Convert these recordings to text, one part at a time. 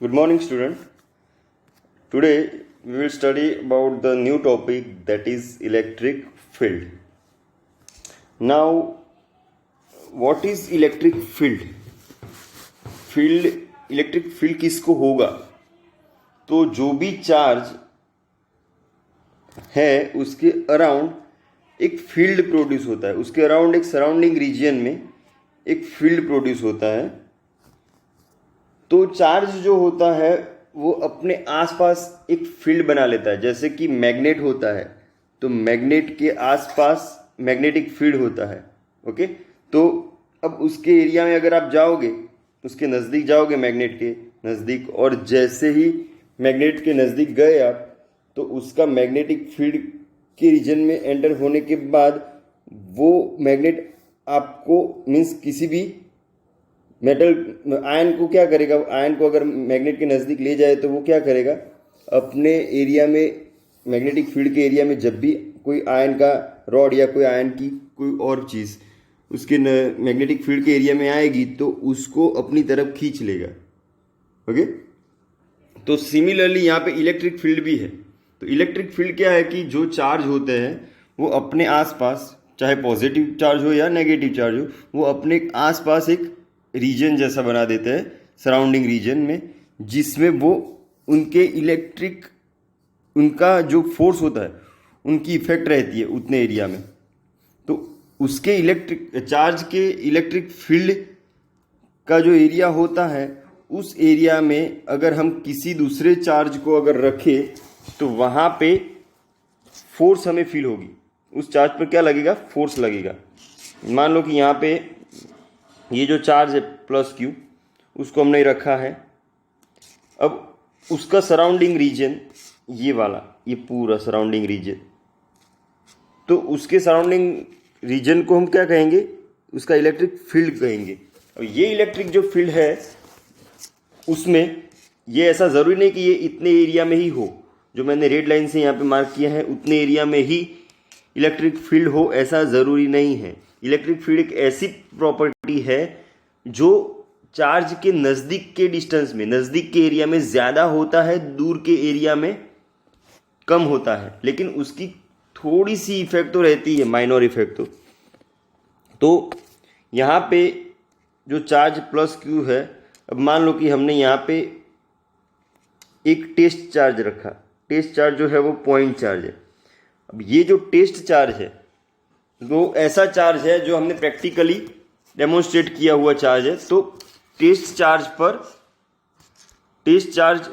Good morning, student. Today we will study about the new topic that is electric field. Now, what is electric field? Electric field किसको होगा? तो जो भी charge है उसके around एक फील्ड प्रोड्यूस होता है, उसके अराउंड एक सराउंडिंग रीजन में एक फील्ड प्रोड्यूस होता है। तो चार्ज जो होता है वो अपने आसपास एक फील्ड बना लेता है, जैसे कि मैग्नेट होता है तो मैग्नेट के आसपास मैग्नेटिक फील्ड होता है। ओके, तो अब उसके एरिया में अगर आप जाओगे, उसके नज़दीक जाओगे मैग्नेट के नज़दीक, और जैसे ही मैग्नेट के नज़दीक गए आप, तो उसका मैग्नेटिक फील्ड के रीजन में एंटर होने के बाद वो मैग्नेट आपको मीन्स किसी भी मेटल आयन को क्या करेगा, आयन को अगर मैग्नेट के नज़दीक ले जाए तो वो क्या करेगा, अपने एरिया में मैग्नेटिक फील्ड के एरिया में जब भी कोई आयन का रॉड या कोई आयन की कोई और चीज़ उसके मैग्नेटिक फील्ड के एरिया में आएगी तो उसको अपनी तरफ खींच लेगा। ओके, तो सिमिलरली यहाँ पे इलेक्ट्रिक फील्ड भी है। तो इलेक्ट्रिक फील्ड क्या है कि जो चार्ज होते हैं वो अपने आसपास, चाहे पॉजिटिव चार्ज हो या नेगेटिव चार्ज हो, वो अपने आसपास एक रीजन जैसा बना देते हैं सराउंडिंग रीजन में, जिसमें वो उनके इलेक्ट्रिक, उनका जो फोर्स होता है उनकी इफेक्ट रहती है उतने एरिया में। तो उसके इलेक्ट्रिक चार्ज के इलेक्ट्रिक फील्ड का जो एरिया होता है उस एरिया में अगर हम किसी दूसरे चार्ज को अगर रखें तो वहाँ पे फोर्स हमें फील होगी, उस चार्ज पर क्या लगेगा, फोर्स लगेगा। मान लो कि यहाँ पे ये जो चार्ज है प्लस क्यू, उसको हमने रखा है। अब उसका सराउंडिंग रीजन ये वाला, ये पूरा सराउंडिंग रीजन, तो उसके सराउंडिंग रीजन को हम क्या कहेंगे, उसका इलेक्ट्रिक फील्ड कहेंगे। अब ये इलेक्ट्रिक जो फील्ड है उसमें ये ऐसा ज़रूरी नहीं कि ये इतने एरिया में ही हो, जो मैंने रेड लाइन से यहाँ पे मार्क किया है उतने एरिया में ही इलेक्ट्रिक फील्ड हो, ऐसा ज़रूरी नहीं है। इलेक्ट्रिक फील्ड एक ऐसी प्रॉपर्टी है जो चार्ज के नज़दीक के डिस्टेंस में, नज़दीक के एरिया में ज़्यादा होता है, दूर के एरिया में कम होता है, लेकिन उसकी थोड़ी सी इफेक्ट तो रहती है, माइनर इफेक्ट। तो यहाँ पे जो चार्ज प्लस क्यू है, अब मान लो कि हमने यहाँ पे एक टेस्ट चार्ज रखा, टेस्ट चार्ज जो है वो पॉइंट चार्ज है। अब ये जो टेस्ट चार्ज है वो ऐसा चार्ज है जो हमने प्रैक्टिकली डेमोन्स्ट्रेट किया हुआ चार्ज है। तो टेस्ट चार्ज पर टेस्ट चार्ज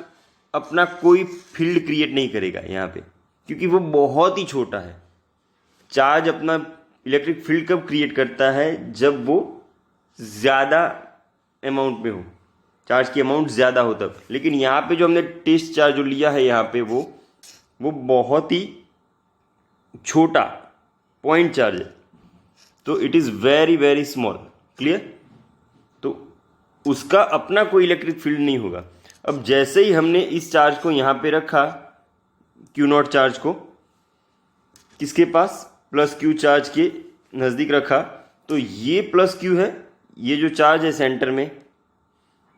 अपना कोई फील्ड क्रिएट नहीं करेगा यहाँ पे, क्योंकि वो बहुत ही छोटा है। चार्ज अपना इलेक्ट्रिक फील्ड कब क्रिएट करता है, जब वो ज़्यादा अमाउंट में हो, चार्ज की अमाउंट ज़्यादा हो तब। लेकिन यहाँ पे जो हमने टेस्ट चार्ज जो लिया है यहाँ पे वो बहुत ही छोटा पॉइंट चार्ज है, तो it is very very small. Clear? तो उसका अपना कोई इलेक्ट्रिक फील्ड नहीं होगा। अब जैसे ही हमने इस चार्ज को यहाँ पे रखा, क्यू नॉट चार्ज को किसके पास, प्लस क्यू चार्ज के नज़दीक रखा, तो ये प्लस क्यू है, ये जो चार्ज है सेंटर में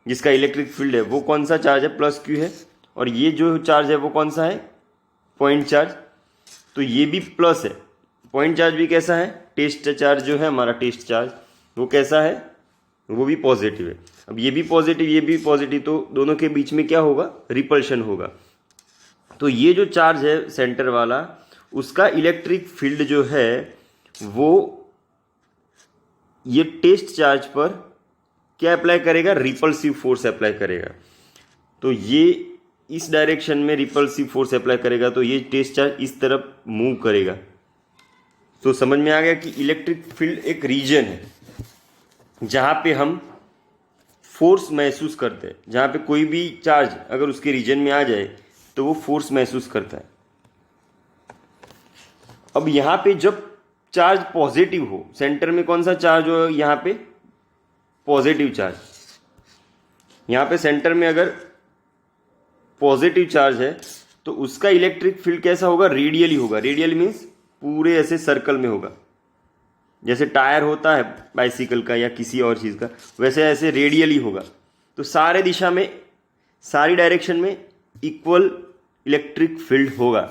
जिसका इलेक्ट्रिक फील्ड है वो कौन सा चार्ज है, प्लस क्यू है, और ये जो चार्ज है वो कौन सा है, पॉइंट चार्ज। तो ये भी प्लस है, पॉइंट चार्ज भी कैसा है, टेस्ट चार्ज जो है हमारा टेस्ट चार्ज वो कैसा है, वो भी पॉजिटिव है। अब ये भी पॉजिटिव ये भी पॉजिटिव, तो दोनों के बीच में क्या होगा, रिपल्शन होगा। तो ये जो चार्ज है सेंटर वाला, उसका इलेक्ट्रिक फील्ड जो है वो ये टेस्ट चार्ज पर क्या अप्लाई करेगा, रिपल्सिव फोर्स अप्लाई करेगा। तो ये इस डायरेक्शन में रिपल्सिव फोर्स अप्लाई करेगा, तो ये टेस्ट चार्ज इस तरफ मूव करेगा। तो समझ में आ गया कि इलेक्ट्रिक फील्ड एक रीजन है जहाँ पे हम फोर्स महसूस करते हैं, जहाँ पे कोई भी चार्ज अगर उसके रीजन में आ जाए तो वो फोर्स महसूस करता है। अब यहाँ पे जब चार्ज पॉजिटिव हो, सेंटर में कौन सा चार्ज हो, यहाँ पे पॉजिटिव चार्ज, यहाँ पे सेंटर में अगर पॉजिटिव चार्ज है तो उसका इलेक्ट्रिक फील्ड कैसा होगा, रेडियली होगा। रेडियल मीन्स पूरे ऐसे सर्कल में होगा, जैसे टायर होता है बाइसिकल का या किसी और चीज़ का, वैसे ऐसे रेडियली होगा। तो सारे दिशा में सारी डायरेक्शन में इक्वल इलेक्ट्रिक फील्ड होगा,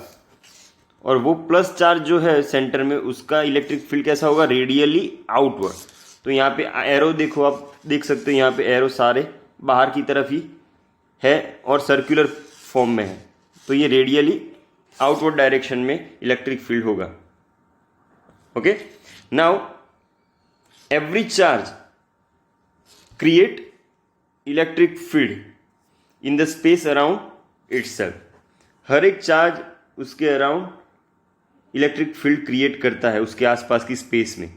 और वो प्लस चार्ज जो है सेंटर में उसका इलेक्ट्रिक फील्ड कैसा होगा, रेडियली आउटवर्ड। तो यहाँ पे एरो देखो, आप देख सकते हो यहाँ पे एरो सारे बाहर की तरफ ही है और सर्कुलर फॉर्म में है, तो ये रेडियली आउटवर्ड डायरेक्शन में इलेक्ट्रिक फील्ड होगा। Okay, now every charge create electric field in the space around itself. हर एक चार्ज उसके अराउंड इलेक्ट्रिक फील्ड क्रिएट करता है उसके आसपास की स्पेस में,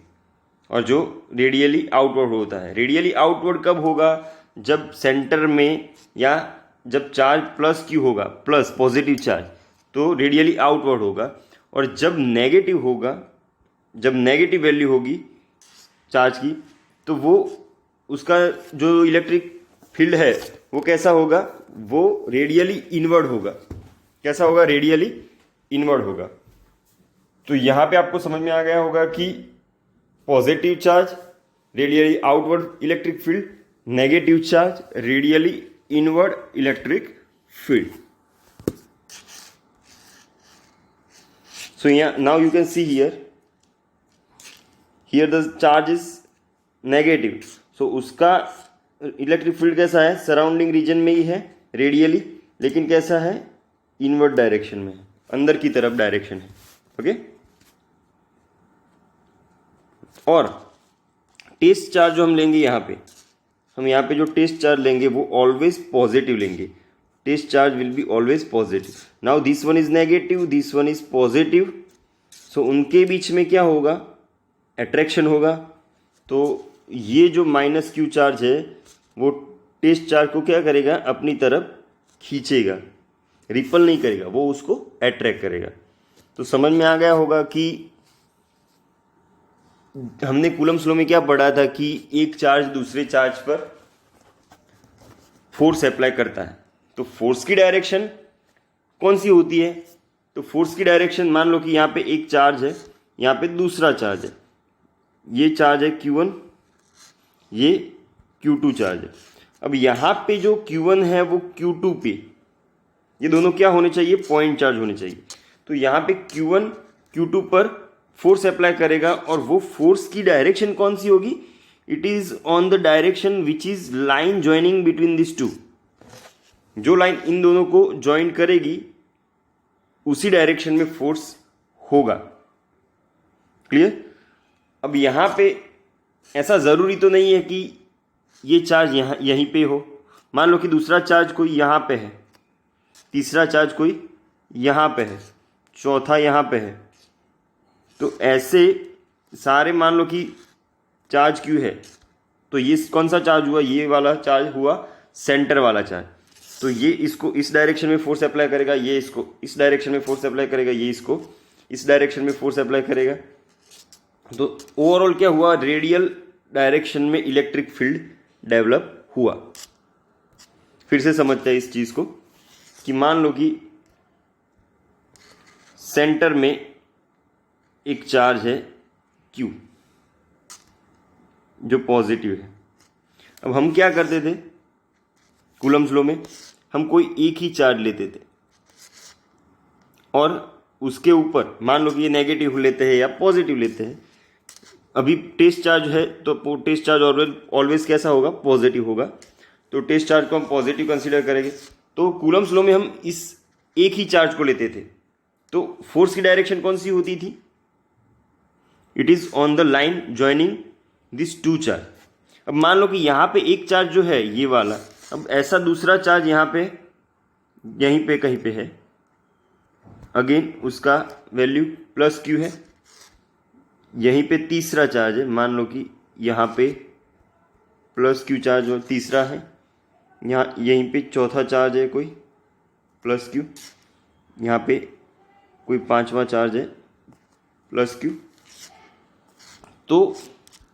और जो रेडियली आउटवर्ड होता है। रेडियली आउटवर्ड कब होगा, जब सेंटर में या जब चार्ज प्लस क्यू होगा, प्लस पॉजिटिव चार्ज, तो रेडियली आउटवर्ड होगा। और जब नेगेटिव होगा, जब नेगेटिव वैल्यू होगी चार्ज की, तो वो उसका जो इलेक्ट्रिक फील्ड है वो कैसा होगा, वो रेडियली इनवर्ड होगा। कैसा होगा, रेडियली इनवर्ड होगा। तो यहाँ पे आपको समझ में आ गया होगा कि positive charge radially outward electric field, negative charge radially inward electric field. So yeah, now you can see here the charge is negative. So उसका इलेक्ट्रिक फील्ड कैसा है, सराउंडिंग रीजन में ही है रेडियली, लेकिन कैसा है, इनवर्ड डायरेक्शन में, अंदर की तरफ डायरेक्शन है। ओके, और टेस्ट चार्ज जो हम लेंगे यहाँ पे, हम यहाँ पे जो टेस्ट चार्ज लेंगे वो ऑलवेज पॉजिटिव लेंगे। Test charge will be always positive. Now this one is negative, this one is positive, so उनके बीच में क्या होगा, अट्रैक्शन होगा। तो ये जो माइनस क्यू चार्ज है वो टेस्ट चार्ज को क्या करेगा, अपनी तरफ खींचेगा, रिपल नहीं करेगा, वो उसको अट्रैक्ट करेगा। तो समझ में आ गया होगा कि हमने कूलम्स लॉ में क्या पढ़ा था कि एक चार्ज दूसरे चार्ज पर फोर्स अप्लाई करता है। तो फोर्स की डायरेक्शन कौन सी होती है, तो फोर्स की डायरेक्शन, मान लो कि यहाँ पे एक चार्ज है, यहाँ पे दूसरा चार्ज है, ये चार्ज है Q1, ये Q2 चार्ज है। अब यहाँ पे जो Q1 है वो Q2 पे, ये दोनों क्या होने चाहिए, पॉइंट चार्ज होने चाहिए। तो यहाँ पे Q1 Q2 पर फोर्स अप्लाई करेगा, और वो फोर्स की डायरेक्शन कौन सी होगी, it is on the direction which is line joining between this two. जो लाइन इन दोनों को ज्वाइन करेगी उसी डायरेक्शन में फोर्स होगा। क्लियर। अब यहाँ पे ऐसा ज़रूरी तो नहीं है कि ये चार्ज यहाँ यहीं पे हो। मान लो कि दूसरा चार्ज कोई यहाँ पे है, तीसरा चार्ज कोई यहाँ पे है, चौथा यहाँ पे है। तो ऐसे सारे मान लो कि चार्ज क्यू है, तो ये कौन सा चार्ज हुआ, ये वाला चार्ज हुआ सेंटर वाला चार्ज। तो ये इसको इस डायरेक्शन में फोर्स अप्लाई करेगा, ये इसको इस डायरेक्शन में फोर्स अप्लाई करेगा, ये इसको इस डायरेक्शन में फोर्स अप्लाई करेगा। तो ओवरऑल क्या हुआ, रेडियल डायरेक्शन में इलेक्ट्रिक फील्ड डेवलप हुआ। फिर से समझते हैं इस चीज़ को कि मान लो कि सेंटर में एक चार्ज है Q जो पॉजिटिव है। अब हम क्या करते थे कूलम्स लॉ में, हम कोई एक ही चार्ज लेते थे और उसके ऊपर मान लो कि ये नेगेटिव लेते हैं या पॉजिटिव लेते हैं। अभी टेस्ट चार्ज है तो टेस्ट चार्ज ऑलवेज कैसा होगा, पॉजिटिव होगा। तो टेस्ट चार्ज को हम पॉजिटिव कंसीडर करेंगे। तो कूलम्स लॉ में हम इस एक ही चार्ज को लेते थे, तो फोर्स की डायरेक्शन कौन सी होती थी, it is on the line joining this two charge. अब मान लो कि यहाँ पे एक चार्ज जो है ये वाला, अब ऐसा दूसरा चार्ज यहाँ पे यहीं पे कहीं पे है, अगेन उसका वैल्यू प्लस क्यू है। यहीं पे तीसरा चार्ज है, मान लो कि यहाँ पे प्लस क्यू चार्ज और तीसरा है, यहाँ यहीं पे चौथा चार्ज है कोई प्लस क्यू, यहाँ पे कोई पांचवा चार्ज है प्लस क्यू। तो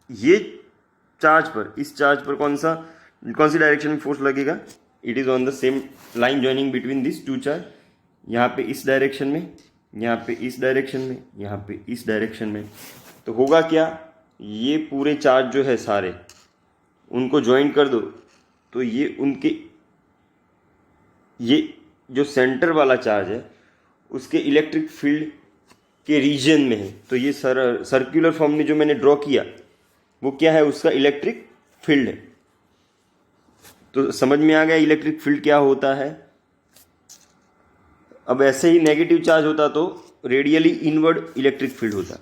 ये चार्ज पर, इस चार्ज पर कौन सी डायरेक्शन में फोर्स लगेगा, it is on the same line joining between this two charge. यहाँ पे इस डायरेक्शन में, यहाँ पे इस डायरेक्शन में, यहाँ पे इस डायरेक्शन में। तो होगा क्या, ये पूरे चार्ज जो है सारे उनको ज्वाइन कर दो, तो ये उनके ये जो सेंटर वाला चार्ज है उसके इलेक्ट्रिक फील्ड के रीजन में है। तो ये सर्कुलर फॉर्म में जो मैंने ड्रॉ किया वो क्या है, उसका इलेक्ट्रिक फील्ड है। तो समझ में आ गया इलेक्ट्रिक फील्ड क्या होता है। अब ऐसे ही नेगेटिव चार्ज होता तो रेडियली इनवर्ड इलेक्ट्रिक फील्ड होता।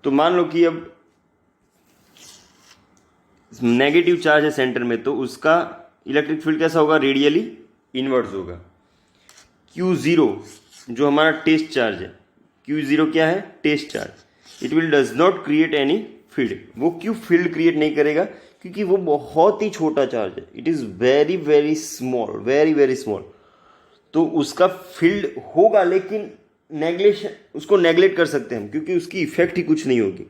तो मान लो कि अब नेगेटिव चार्ज है सेंटर में, तो उसका इलेक्ट्रिक फील्ड कैसा होगा, रेडियली इनवर्स होगा। Q0 जो हमारा टेस्ट चार्ज है, Q0 क्या है, test charge, it will does not create any field. वो क्यों फील्ड क्रिएट नहीं करेगा, क्योंकि वो बहुत ही छोटा चार्ज है, it is very very small, very very small. तो उसका फील्ड होगा लेकिन उसको नेगलेक्ट कर सकते हैं हम, क्योंकि उसकी इफेक्ट ही कुछ नहीं होगी।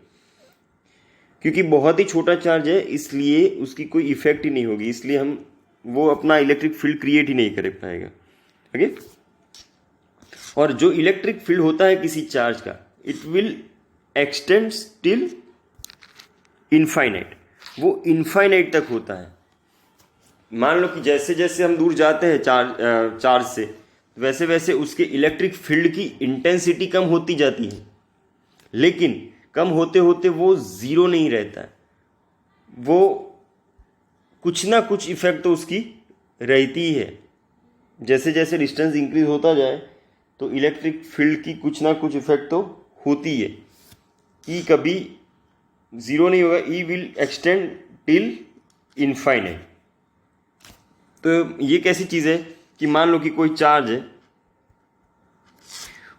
क्योंकि बहुत ही छोटा चार्ज है इसलिए उसकी कोई इफेक्ट ही नहीं होगी, इसलिए हम वो अपना इलेक्ट्रिक फील्ड क्रिएट ही नहीं कर पाएगा। ओके। और जो इलेक्ट्रिक फील्ड होता है किसी चार्ज का, it will extend till infinite, वो इनफाइनाइट तक होता है। मान लो कि जैसे जैसे हम दूर जाते हैं चार्ज से, वैसे वैसे उसके इलेक्ट्रिक फील्ड की इंटेंसिटी कम होती जाती है, लेकिन कम होते होते वो ज़ीरो नहीं रहता है, वो कुछ ना कुछ इफेक्ट तो उसकी रहती ही है। जैसे जैसे डिस्टेंस इंक्रीज होता जाए तो इलेक्ट्रिक फील्ड की कुछ ना कुछ इफेक्ट तो होती है। ई कभी ज़ीरो नहीं होगा, ई विल एक्सटेंड टिल इनफाइनाइट। तो ये कैसी चीज़ है कि मान लो कि कोई चार्ज है,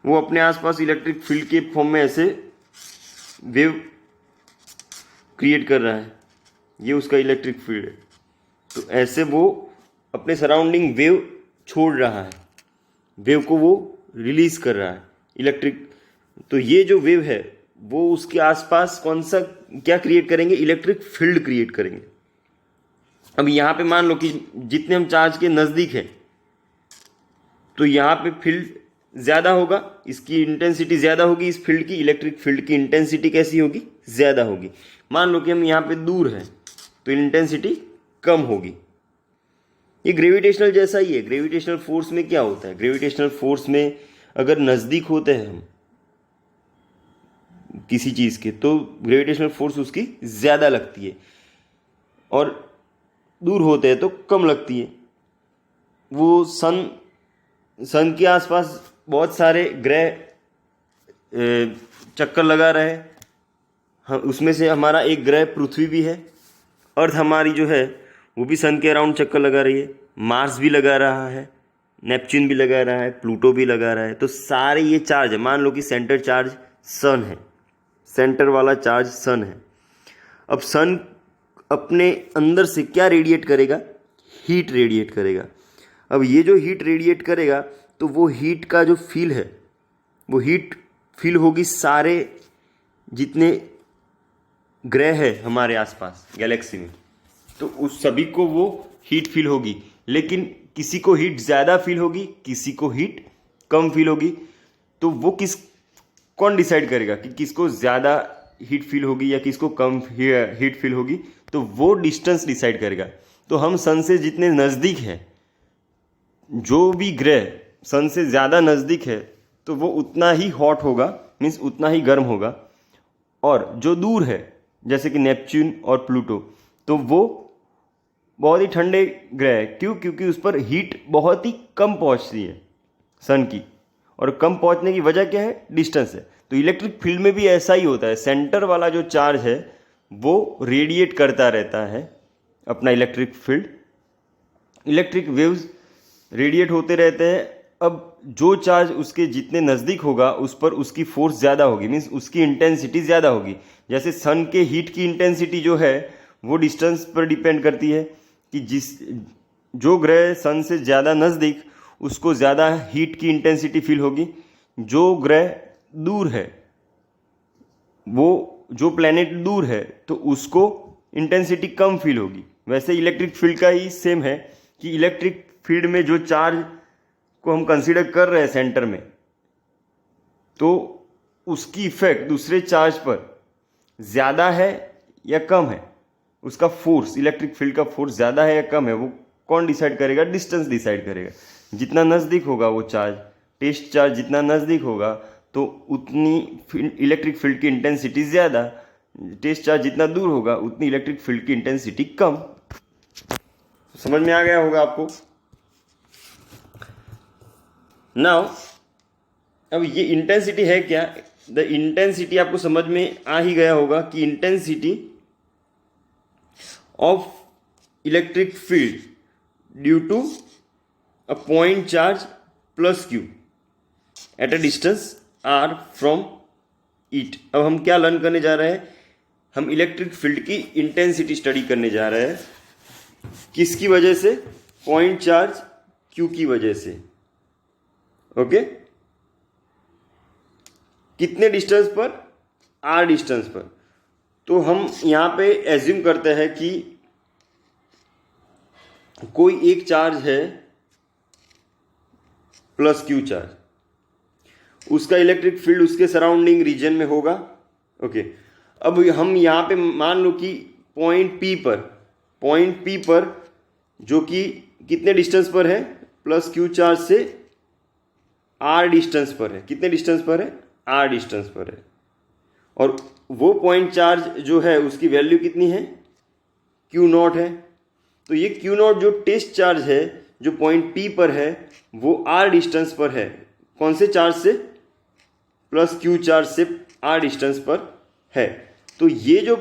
वो अपने आसपास इलेक्ट्रिक फील्ड के फॉर्म में ऐसे वेव क्रिएट कर रहा है, ये उसका इलेक्ट्रिक फील्ड है। तो ऐसे वो अपने सराउंडिंग वेव छोड़ रहा है, वेव को वो रिलीज कर रहा है इलेक्ट्रिक। तो ये जो वेव है वो उसके आसपास कौन सा क्या क्रिएट करेंगे, इलेक्ट्रिक फील्ड क्रिएट करेंगे। अब यहाँ पे मान लो कि जितने हम चार्ज के नज़दीक हैं तो यहाँ पे फील्ड ज़्यादा होगा, इसकी इंटेंसिटी ज़्यादा होगी, इस फील्ड की, इलेक्ट्रिक फील्ड की इंटेंसिटी कैसी होगी, ज़्यादा होगी। मान लो कि हम यहाँ पे दूर हैं तो इंटेंसिटी कम होगी। ये ग्रेविटेशनल जैसा ही है। ग्रेविटेशनल फोर्स में क्या होता है, ग्रेविटेशनल फोर्स में अगर नज़दीक होते हैं हम किसी चीज़ के तो ग्रेविटेशनल फोर्स उसकी ज़्यादा लगती है, और दूर होते हैं तो कम लगती है। वो सन के आसपास बहुत सारे ग्रह चक्कर लगा रहे हैं, हम उसमें से हमारा एक ग्रह पृथ्वी भी है, अर्थ हमारी जो है वो भी सन के अराउंड चक्कर लगा रही है, मार्स भी लगा रहा है, नेपच्यून भी लगा रहा है, प्लूटो भी लगा रहा है। तो सारे ये चार्ज है, मान लो कि सेंटर चार्ज सन है, सेंटर वाला चार्ज सन है। अब सन अपने अंदर से क्या रेडिएट करेगा, हीट रेडिएट करेगा। अब ये जो हीट रेडिएट करेगा तो वो हीट का जो फील है वो हीट फील होगी सारे जितने ग्रह है हमारे आसपास गैलेक्सी में, तो उस सभी को वो हीट फील होगी। लेकिन किसी को हीट ज़्यादा फील होगी, किसी को हीट कम फील होगी। तो वो कौन डिसाइड करेगा कि किसको ज़्यादा हीट फील होगी या किसको कम हीट फील होगी, तो वो डिस्टेंस डिसाइड करेगा। तो हम सन से जितने नज़दीक हैं, जो भी ग्रह सन से ज़्यादा नज़दीक है तो वो उतना ही हॉट होगा, मीन्स उतना ही गर्म होगा। और जो दूर है जैसे कि नेपच्यून और प्लूटो, तो वो बहुत ही ठंडे ग्रह है। क्यों, क्योंकि उस पर हीट बहुत ही कम पहुंचती है सन की, और कम पहुंचने की वजह क्या है, डिस्टेंस है। तो इलेक्ट्रिक फील्ड में भी ऐसा ही होता है, सेंटर वाला जो चार्ज है वो रेडिएट करता रहता है अपना electric field, electric waves radiate होते रहते हैं। अब जो चार्ज उसके जितने नज़दीक होगा उस पर उसकी फोर्स ज़्यादा होगी, मीन्स उसकी इंटेंसिटी ज़्यादा होगी। जैसे सन के हीट की इंटेंसिटी जो है वो डिस्टेंस पर डिपेंड करती है कि जो ग्रह सन से ज़्यादा नज़दीक उसको ज़्यादा हीट की इंटेंसिटी फील होगी, जो ग्रह दूर है, वो जो प्लैनेट दूर है तो उसको इंटेंसिटी कम फील होगी। वैसे इलेक्ट्रिक फील्ड का ही सेम है कि इलेक्ट्रिक फील्ड में जो चार्ज को हम कंसीडर कर रहे हैं सेंटर में, तो उसकी इफेक्ट दूसरे चार्ज पर ज़्यादा है या कम है, उसका फोर्स, इलेक्ट्रिक फील्ड का फोर्स ज़्यादा है या कम है, वो कौन डिसाइड करेगा? डिस्टेंस डिसाइड करेगा। जितना नज़दीक होगा वो चार्ज, टेस्ट चार्ज जितना नज़दीक होगा तो उतनी इलेक्ट्रिक फील्ड की इंटेंसिटी ज़्यादा, टेस्ट चार्ज जितना दूर होगा उतनी इलेक्ट्रिक फील्ड की इंटेंसिटी कम। समझ में आ गया होगा आपको। नाउ अब ये इंटेंसिटी है क्या? द इंटेंसिटी आपको समझ में आ ही गया होगा कि intensity of electric field due to a point charge plus Q at a distance R from it. अब हम क्या लर्न करने जा रहे हैं? हम इलेक्ट्रिक फील्ड की इंटेंसिटी स्टडी करने जा रहे हैं। किसकी वजह से? पॉइंट चार्ज क्यू की वजह से। ओके, कितने डिस्टेंस पर? आर डिस्टेंस पर। तो हम यहां पे एज्यूम करते हैं कि कोई एक चार्ज है प्लस क्यू चार्ज, उसका इलेक्ट्रिक फील्ड उसके सराउंडिंग रीजन में होगा। ओके, अब हम यहां पे मान लो कि पॉइंट पी पर जो कि कितने डिस्टेंस पर है? प्लस क्यू चार्ज से आर डिस्टेंस पर है। कितने डिस्टेंस पर है? आर डिस्टेंस पर है। और वो पॉइंट चार्ज जो है उसकी वैल्यू कितनी है? क्यू नॉट है। तो ये क्यू नॉट जो टेस्ट चार्ज है जो पॉइंट पी पर है वो आर डिस्टेंस पर है। कौन से चार्ज से? प्लस क्यू चार्ज से आर डिस्टेंस पर है। तो ये जो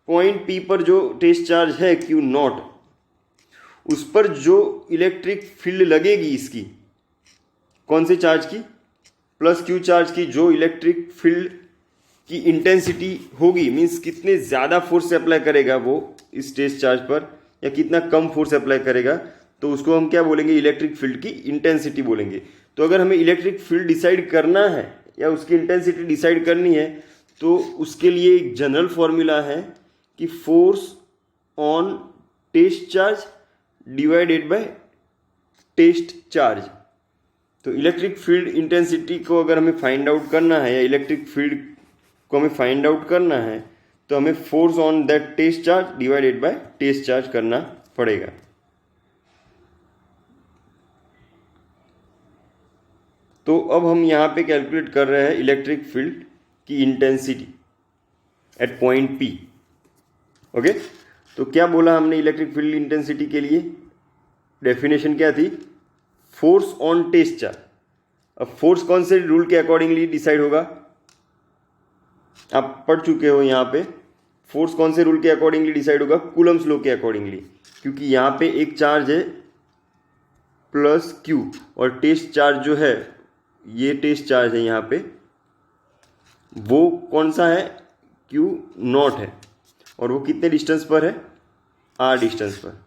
पॉइंट पी पर जो टेस्ट चार्ज है क्यू नॉट, उस पर जो इलेक्ट्रिक फील्ड लगेगी इसकी, कौन से चार्ज की? प्लस क्यू चार्ज की, जो इलेक्ट्रिक फील्ड की इंटेंसिटी होगी, मीन्स कितने ज़्यादा फोर्स अप्लाई करेगा वो इस टेस्ट चार्ज पर या कितना कम फोर्स अप्लाई करेगा, तो उसको हम क्या बोलेंगे? इलेक्ट्रिक फील्ड की इंटेंसिटी बोलेंगे। तो अगर हमें इलेक्ट्रिक फील्ड डिसाइड करना है या उसकी इंटेंसिटी डिसाइड करनी है तो उसके लिए एक जनरल फॉर्मूला है कि force on test charge divided by test charge. तो इलेक्ट्रिक फील्ड इंटेंसिटी को अगर हमें फाइंड आउट करना है या इलेक्ट्रिक फील्ड को हमें फाइंड आउट करना है तो हमें force on that test charge divided by test charge करना पड़ेगा। तो अब हम यहाँ पे कैलकुलेट कर रहे हैं इलेक्ट्रिक फील्ड की intensity at point P. Okay, तो क्या बोला हमने इलेक्ट्रिक फील्ड इंटेंसिटी के लिए? डेफिनेशन क्या थी? Force on test charge. अब फोर्स कौन से रूल के अकॉर्डिंगली डिसाइड होगा? आप पढ़ चुके हो यहाँ पे। फोर्स कौन से रूल के अकॉर्डिंगली डिसाइड होगा? कूलम्स लॉ के अकॉर्डिंगली, क्योंकि यहाँ पे एक चार्ज है प्लस क्यू और टेस्ट चार्ज जो है, ये टेस्ट चार्ज है यहाँ पे, वो कौन सा है? क्यू नॉट है। और वो कितने डिस्टेंस पर है? आर डिस्टेंस पर।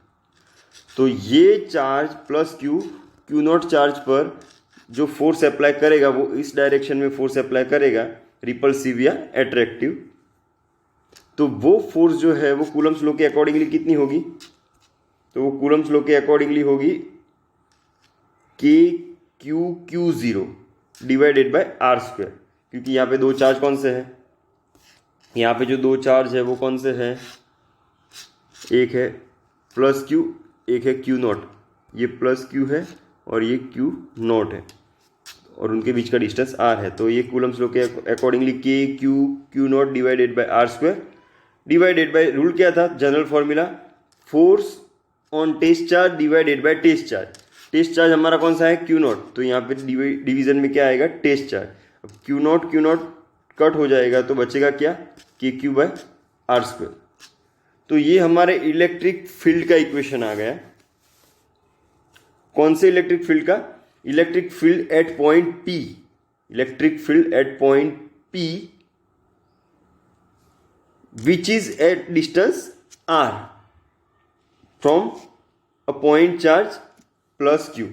तो ये charge plus Q not charge पर जो फोर्स अप्लाई करेगा वो इस डायरेक्शन में फोर्स अप्लाई करेगा, रिपल्सिव या एट्रैक्टिव। तो वो फोर्स जो है वो कूलम्स लॉ के अकॉर्डिंगली कितनी होगी? तो वो कूलम्स लॉ के अकॉर्डिंगली होगी के Q zero divided by R square, क्योंकि यहाँ पे दो चार्ज कौन से हैं? यहाँ पे जो दो चार्ज है वो कौन से हैं? एक है प्लस क्यू, एक है क्यू नॉट। ये प्लस क्यू है और ये क्यू नॉट है और उनके बीच का डिस्टेंस आर है। तो ये कूलम्स लॉ के अकॉर्डिंगली के Q not divided by R square divided by, rule क्या था? General formula, force on test charge divided by test charge. Test charge हमारा कौन सा है? Q not. तो यहाँ पे डिवीजन में क्या आएगा? Test charge. अब क्यू नॉट कट हो जाएगा तो बचेगा क्या? के क्यू बाय आर स्क्वायर। तो ये हमारे इलेक्ट्रिक फील्ड का इक्वेशन आ गया। कौन से इलेक्ट्रिक फील्ड का? Electric field at point P. Electric field at point P which is at distance R from a point charge plus Q.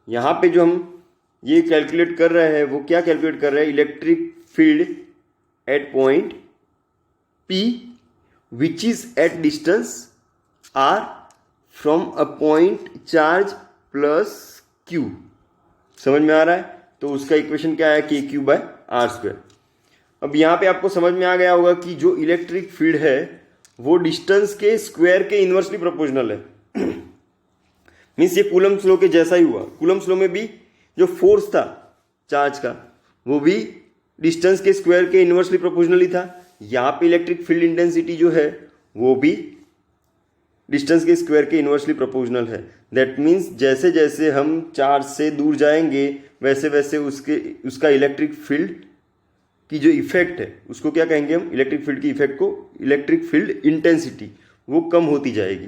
यहां पे जो हम ये कैलकुलेट कर रहे हैं वो क्या कैलकुलेट कर रहे हैं? Electric field at point P which is at distance R from a point charge plus Q. समझ में आ रहा है? तो उसका इक्वेशन क्या है? के क्यू बाय आर स्क्वायर। अब यहाँ पे आपको समझ में आ गया होगा कि जो इलेक्ट्रिक फील्ड है वो डिस्टेंस के स्क्वायर के इन्वर्सली प्रोपोर्शनल है। मीन्स ये कूलम्ब लॉ के जैसा ही हुआ। कूलम्ब लॉ में भी जो फोर्स था चार्ज का वो भी डिस्टेंस के स्क्वायर के इन्वर्सली प्रोपोर्शनल ही था। यहाँ पे इलेक्ट्रिक फील्ड इंटेंसिटी जो है वो भी डिस्टेंस के स्क्वायर के इन्वर्सली प्रोपोर्शनल है। दैट मीन्स जैसे जैसे हम चार्ज से दूर जाएंगे वैसे वैसे उसका इलेक्ट्रिक फील्ड की जो इफेक्ट है उसको क्या कहेंगे हम, इलेक्ट्रिक फील्ड की इफेक्ट को इलेक्ट्रिक फील्ड इंटेंसिटी, वो कम होती जाएगी।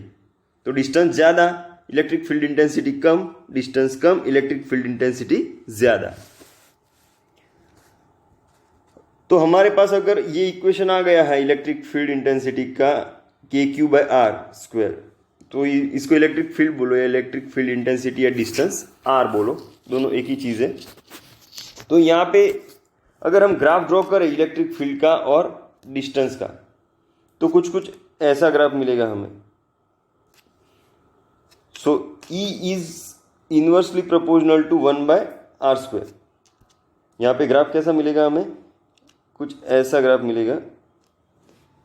तो डिस्टेंस ज़्यादा इलेक्ट्रिक फील्ड इंटेंसिटी कम, डिस्टेंस कम इलेक्ट्रिक फील्ड इंटेंसिटी ज़्यादा। तो हमारे पास अगर ये इक्वेशन आ गया है इलेक्ट्रिक फील्ड इंटेंसिटी का KQ/R², तो इसको इलेक्ट्रिक फील्ड बोलो या इलेक्ट्रिक फील्ड इंटेंसिटी या डिस्टेंस R बोलो, दोनों एक ही चीज़ है। तो यहाँ पे अगर हम ग्राफ ड्रॉ करें इलेक्ट्रिक फील्ड का और डिस्टेंस का तो कुछ कुछ ऐसा ग्राफ मिलेगा हमें। So E is inversely proportional to 1/R²। यहाँ पे ग्राफ कैसा मिलेगा हमें, कुछ ऐसा ग्राफ मिलेगा।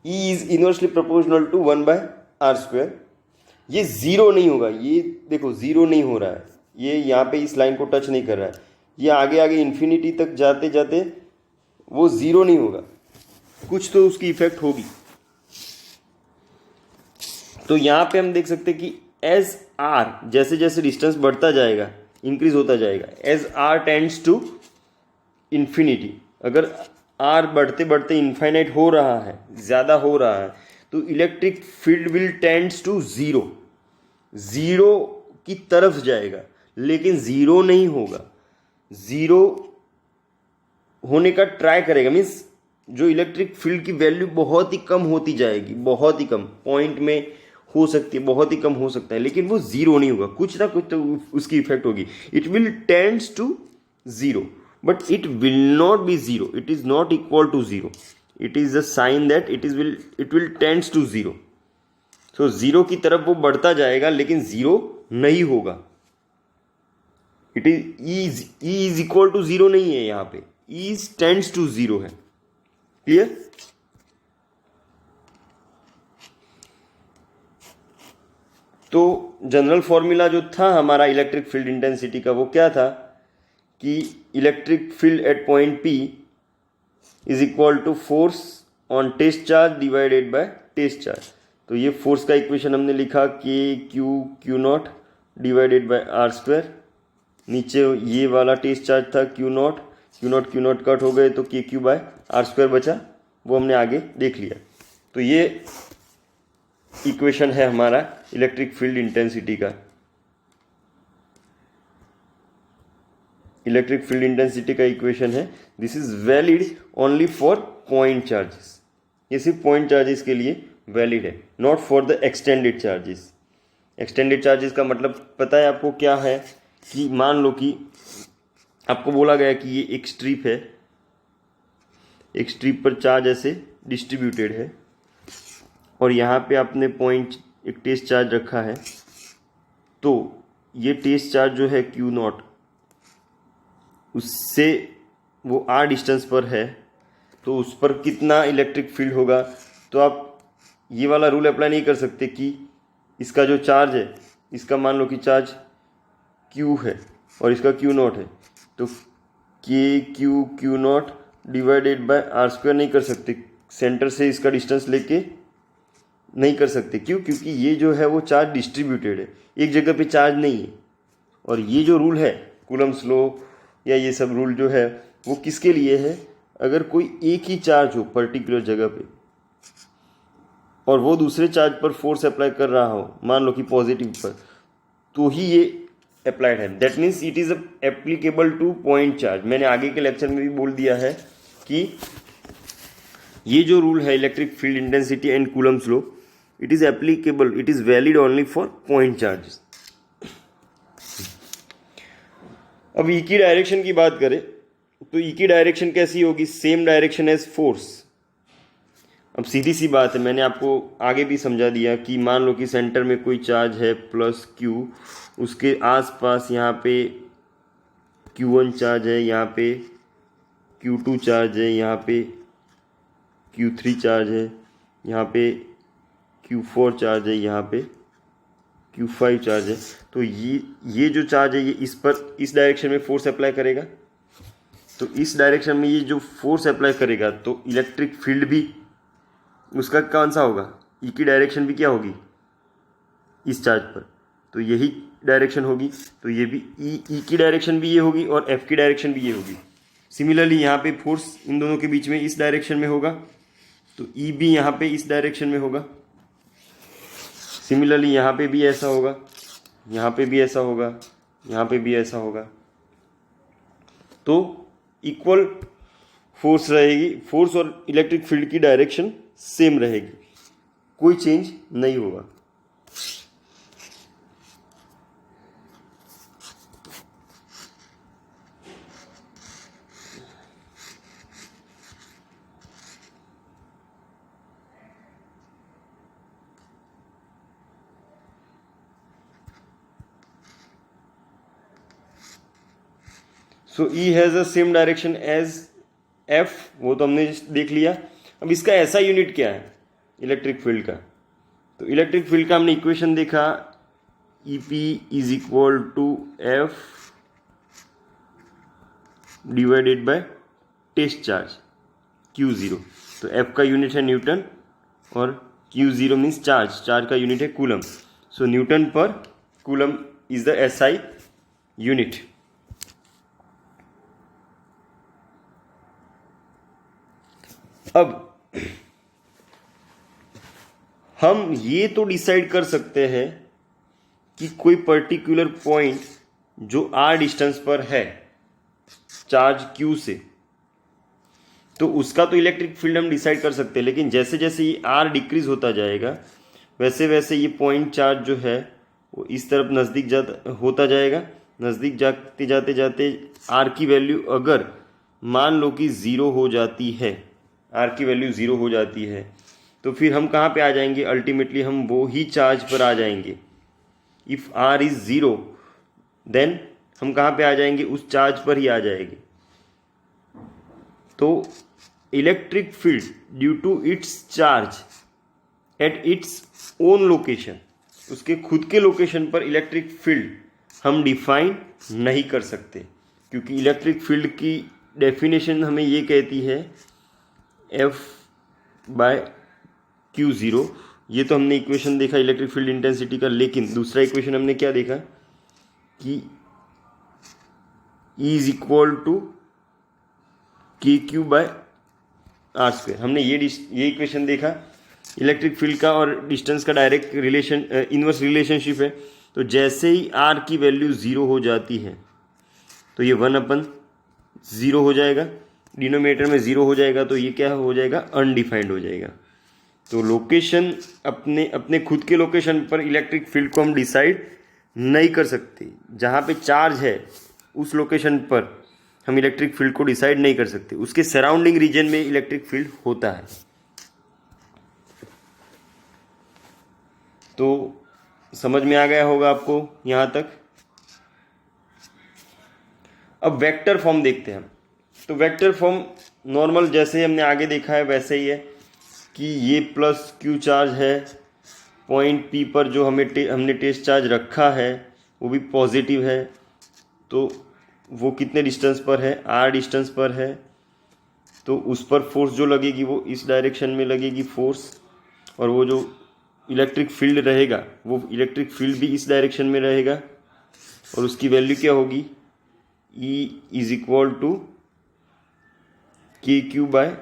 E is inversely proportional to 1/R²। ये जीरो नहीं होगा, ये देखो जीरो नहीं हो रहा है, ये यहाँ पे इस लाइन को टच नहीं कर रहा है, ये आगे आगे इन्फिनिटी तक जाते जाते वो जीरो नहीं होगा, कुछ तो उसकी इफेक्ट होगी। तो यहाँ पे हम देख सकते हैं कि एज आर जैसे जैसे डिस्टेंस बढ़ता जाएगा इंक्रीज होता जाएगा, as R tends to infinity, अगर आर बढ़ते बढ़ते इनफाइनाइट हो रहा है, ज़्यादा हो रहा है, तो electric field will tends to zero, zero की तरफ जाएगा, लेकिन ज़ीरो नहीं होगा, ज़ीरो होने का ट्राई करेगा। मीन्स जो इलेक्ट्रिक फील्ड की वैल्यू बहुत ही कम होती जाएगी, बहुत ही कम पॉइंट में हो सकती है, बहुत ही कम हो सकता है, लेकिन वो ज़ीरो नहीं होगा, कुछ ना कुछ तो उसकी इफेक्ट होगी। It will tends to zero but it will not be zero, it is not equal to zero, it is a sign that it will tends to zero. So zero की तरफ वो बढ़ता जाएगा लेकिन ज़ीरो नहीं होगा। It is E is equal to zero नहीं है, यहाँ पे ई टेंड्स टू ज़ीरो है। क्लियर? तो जनरल फॉर्मूला जो था हमारा इलेक्ट्रिक फील्ड इंटेंसिटी का वो क्या था कि electric field at point P is equal to force on test charge divided by test charge. तो ये फोर्स का इक्वेशन हमने लिखा Q0 डिवाइडेड बाय R²। नीचे ये वाला टेस्ट चार्ज था Q0 कट हो गए तो KQ/R² बचा, वो हमने आगे देख लिया। तो ये इक्वेशन है हमारा इलेक्ट्रिक फील्ड इंटेंसिटी का। इलेक्ट्रिक फील्ड इंटेंसिटी का इक्वेशन है, this is valid only for point charges, ये सिर्फ पॉइंट चार्जेस के लिए वैलिड है, not for the extended charges. Extended charges का मतलब पता है आपको क्या है कि मान लो कि आपको बोला गया कि ये एक स्ट्रिप है, एक स्ट्रिप पर चार्ज ऐसे डिस्ट्रीब्यूटेड है और यहाँ पे आपने पॉइंट एक टेस्ट चार्ज रखा है, तो ये टेस्ट चार्ज जो है Q0 उससे वो R डिस्टेंस पर है, तो उस पर कितना इलेक्ट्रिक फील्ड होगा। तो आप ये वाला रूल अप्लाई नहीं कर सकते कि इसका जो चार्ज है, इसका मान लो कि चार्ज Q है और इसका Q0 है, तो Q0 डिवाइडेड बाय R² नहीं कर सकते, सेंटर से इसका डिस्टेंस लेके नहीं कर सकते। क्यों? क्योंकि ये जो है वो चार्ज डिस्ट्रीब्यूटेड है, एक जगह पे चार्ज नहीं है। और ये जो रूल है कूलम्ब्स लॉ या ये सब रूल जो है वो किसके लिए है, अगर कोई एक ही चार्ज हो पर्टिकुलर जगह पे और वो दूसरे चार्ज पर फोर्स अप्लाई कर रहा हो, मान लो कि पॉजिटिव पर, तो ही ये अप्लाइड है। That means it is applicable two point charge. मैंने आगे के लेक्चर में भी बोल दिया है कि ये जो रूल है electric field intensity and Coulomb's law, it is applicable, it is valid only for point charges. अब ई की डायरेक्शन की बात करें तो ई की डायरेक्शन कैसी होगी, सेम डायरेक्शन एज फोर्स। अब सीधी सी बात है, मैंने आपको आगे भी समझा दिया कि मान लो कि सेंटर में कोई चार्ज है +Q, उसके आसपास यहाँ पे Q1 चार्ज है, यहाँ पे Q2 चार्ज है, यहाँ पे Q3 चार्ज है, यहाँ पे Q4 चार्ज है, यहाँ पे Q5 चार्ज है। तो ये जो चार्ज है ये इस पर इस डायरेक्शन में फोर्स अप्लाई करेगा। तो इस डायरेक्शन में ये जो फोर्स अप्लाई करेगा तो इलेक्ट्रिक फील्ड भी उसका कौन सा होगा, ई की डायरेक्शन भी क्या होगी इस चार्ज पर, तो यही डायरेक्शन होगी। तो ये भी ई की डायरेक्शन भी ये होगी और एफ की डायरेक्शन भी ये होगी। सिमिलरली यहाँ पे फोर्स इन दोनों के बीच में इस डायरेक्शन में होगा, तो ई भी यहाँ पे इस डायरेक्शन में होगा। सिमिलरली यहाँ पे भी ऐसा होगा, यहाँ पे भी ऐसा होगा, यहाँ पे भी ऐसा होगा। तो इक्वल फोर्स रहेगी, फोर्स और इलेक्ट्रिक फील्ड की डायरेक्शन सेम रहेगी, कोई चेंज नहीं होगा। So E has a same direction as F, वो तो हमने देख लिया। अब इसका ऐसा यूनिट क्या है इलेक्ट्रिक फील्ड का, तो इलेक्ट्रिक फील्ड का हमने इक्वेशन देखा, E P is equal to F divided by test charge Q0। तो एफ का यूनिट है न्यूटन और Q0 मीन्स चार्ज, चार्ज का यूनिट है कूलम। सो न्यूटन पर coulomb is the SI unit. अब हम ये तो डिसाइड कर सकते हैं कि कोई पर्टिकुलर पॉइंट जो r डिस्टेंस पर है चार्ज Q से, तो उसका तो इलेक्ट्रिक फील्ड हम डिसाइड कर सकते हैं। लेकिन जैसे जैसे ये r डिक्रीज होता जाएगा वैसे वैसे ये पॉइंट चार्ज जो है वो इस तरफ नज़दीक होता जाएगा। नज़दीक जाते जाते जाते r की वैल्यू अगर मान लो कि ज़ीरो हो जाती है, r की वैल्यू ज़ीरो हो जाती है, तो फिर हम कहाँ पे आ जाएंगे, अल्टीमेटली हम वो ही चार्ज पर आ जाएंगे। If r is zero then हम कहाँ पे आ जाएंगे, उस चार्ज पर ही आ जाएंगे। तो electric field due to its charge at its own location, उसके खुद के लोकेशन पर इलेक्ट्रिक फील्ड हम डिफाइन नहीं कर सकते, क्योंकि इलेक्ट्रिक फील्ड की डेफिनेशन हमें ये कहती है F बाय Q0। ये तो हमने इक्वेशन देखा इलेक्ट्रिक फील्ड इंटेंसिटी का। लेकिन दूसरा इक्वेशन हमने क्या देखा कि E is equal to KQ by R²। हमने ये इक्वेशन देखा इलेक्ट्रिक फील्ड का और डिस्टेंस का डायरेक्ट रिलेशन, इनवर्स रिलेशनशिप है। तो जैसे ही R की वैल्यू ज़ीरो हो जाती है तो ये 1/0 हो जाएगा, डिनोमिनेटर में ज़ीरो हो जाएगा, तो ये क्या हो जाएगा, अनडिफाइंड हो जाएगा। तो लोकेशन अपने खुद के लोकेशन पर इलेक्ट्रिक फील्ड को हम डिसाइड नहीं कर सकते। जहाँ पे चार्ज है उस लोकेशन पर हम इलेक्ट्रिक फील्ड को डिसाइड नहीं कर सकते, उसके सराउंडिंग रीजन में इलेक्ट्रिक फील्ड होता है। तो समझ में आ गया होगा आपको यहाँ तक। अब वेक्टर फॉर्म देखते हैं हम। तो वेक्टर फॉर्म नॉर्मल जैसे हमने आगे देखा है वैसे ही है कि ये प्लस Q चार्ज है, पॉइंट P पर जो हमने टेस्ट चार्ज रखा है वो भी पॉजिटिव है, तो वो कितने डिस्टेंस पर है, R डिस्टेंस पर है। तो उस पर फोर्स जो लगेगी वो इस डायरेक्शन में लगेगी फोर्स, और वो जो इलेक्ट्रिक फील्ड रहेगा वो इलेक्ट्रिक फील्ड भी इस डायरेक्शन में रहेगा, और उसकी वैल्यू क्या होगी, E is equal to KQ by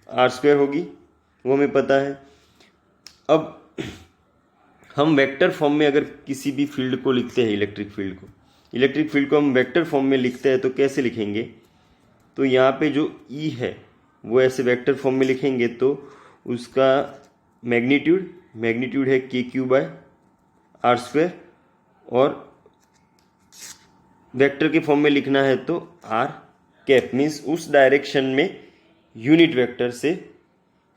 R² होगी, वो हमें पता है। अब हम वेक्टर फॉर्म में अगर किसी भी फील्ड को लिखते हैं, इलेक्ट्रिक फील्ड को हम वेक्टर फॉर्म में लिखते हैं तो कैसे लिखेंगे, तो यहाँ पे जो E है वो ऐसे वेक्टर फॉर्म में लिखेंगे तो उसका मैग्नीट्यूड है KQ बाय R², और वेक्टर के फॉर्म में लिखना है तो R मीन्स उस डायरेक्शन में यूनिट वेक्टर से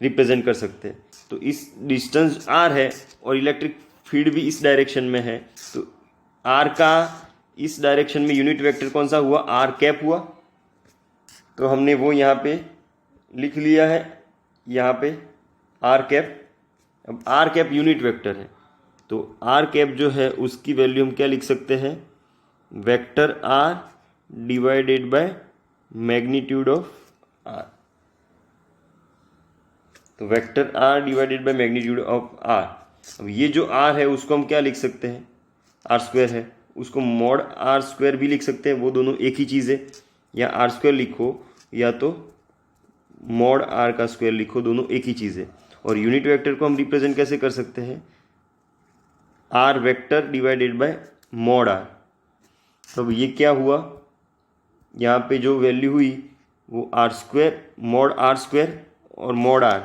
रिप्रेजेंट कर सकते हैं। तो इस डिस्टेंस R है और इलेक्ट्रिक फील्ड भी इस डायरेक्शन में है, तो R का इस डायरेक्शन में यूनिट वेक्टर कौन सा हुआ, R हुआ। तो हमने वो यहाँ पे लिख लिया है यहाँ पे आर कैप, अब आर कैप यूनिट वेक्टर है तो आर कैप जो है उसकी वैल्यू हम क्या लिख सकते हैं, vector R divided by magnitude of R. तो vector R divided by magnitude of R. अब ये जो आर है उसको हम क्या लिख सकते हैं, आर स्क्वायर है, उसको मॉड आर स्क्वायर भी लिख सकते हैं, वो दोनों एक ही चीज़ है। या आर स्क्वायर लिखो या तो मॉड आर का स्क्वायर लिखो, दोनों एक ही चीज़ है। और यूनिट वेक्टर को हम रिप्रेजेंट कैसे कर सकते हैं, R vector divided by mod R. तो अब ये क्या हुआ, यहाँ पे जो वैल्यू हुई वो R square, mod R square और मॉड आर,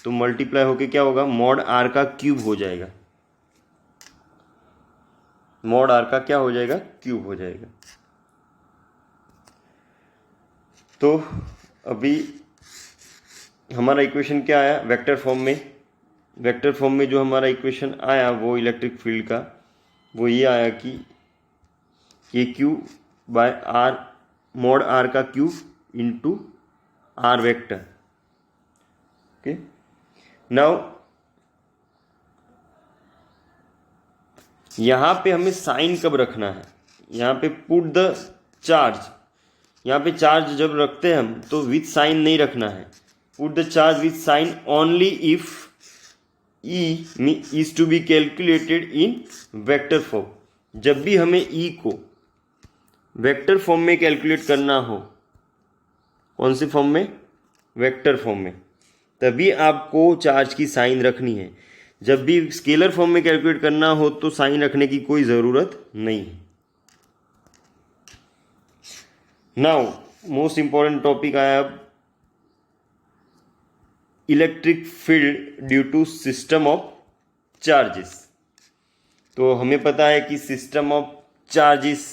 तो मल्टीप्लाई होके क्या होगा, मॉड आर का क्यूब हो जाएगा। मॉड आर का क्या हो जाएगा, क्यूब हो जाएगा। तो अभी हमारा इक्वेशन क्या आया, वेक्टर फॉर्म में। वेक्टर फॉर्म में जो हमारा इक्वेशन आया वो इलेक्ट्रिक फील्ड का, वो ये आया कि K Q by R, mod R का cube into R vector. Okay, now यहाँ पे हमें साइन कब रखना है, यहाँ पे पुट द चार्ज, यहाँ पे चार्ज जब रखते हैं हम तो विथ साइन नहीं रखना है, put the charge with sign only if E is to be calculated in vector form. जब भी हमें ई को वेक्टर फॉर्म में कैलकुलेट करना हो, कौन से फॉर्म में, वेक्टर फॉर्म में, तभी आपको चार्ज की साइन रखनी है। जब भी स्केलर फॉर्म में कैलकुलेट करना हो तो साइन रखने की कोई ज़रूरत नहीं है। नाउ मोस्ट इंपॉर्टेंट टॉपिक आया अब, electric field due to system of charges. तो हमें पता है कि सिस्टम ऑफ चार्जेस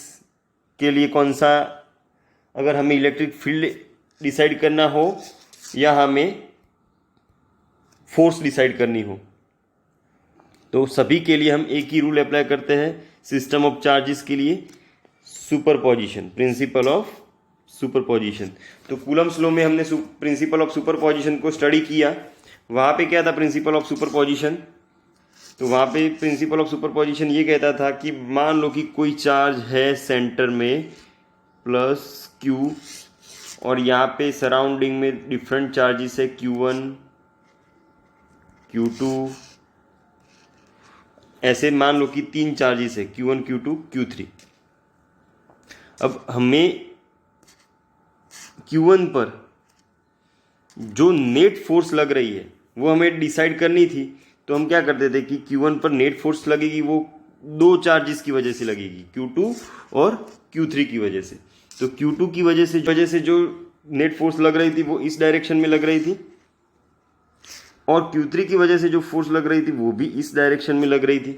के लिए कौन सा, अगर हमें इलेक्ट्रिक फील्ड डिसाइड करना हो या हमें फोर्स डिसाइड करनी हो, तो सभी के लिए हम एक ही रूल अप्लाई करते हैं। सिस्टम ऑफ चार्जेस के लिए सुपरपोजिशन, प्रिंसिपल ऑफ सुपरपोजिशन। तो कूलम्स लॉ में हमने प्रिंसिपल ऑफ सुपरपोजिशन को स्टडी किया। वहाँ पे क्या था प्रिंसिपल ऑफ सुपरपोजिशन, तो वहाँ पे प्रिंसिपल ऑफ सुपरपोजिशन ये कहता था कि मान लो कि कोई चार्ज है सेंटर में प्लस क्यू, और यहाँ पे सराउंडिंग में डिफरेंट चार्जेस है Q1 Q2, ऐसे मान लो कि 3 चार्जेस है Q1 Q2 Q3। अब हमें Q1 पर जो नेट फोर्स लग रही है वो हमें डिसाइड करनी थी। तो हम क्या करते थे कि Q1 पर नेट फोर्स लगेगी वो 2 चार्जेस की वजह से लगेगी, Q2 और Q3 की वजह से। तो Q2 की वजह से जो नेट फोर्स लग रही थी वो इस डायरेक्शन में लग रही थी, और Q3 की वजह से जो फोर्स लग रही थी वो भी इस डायरेक्शन में लग रही थी।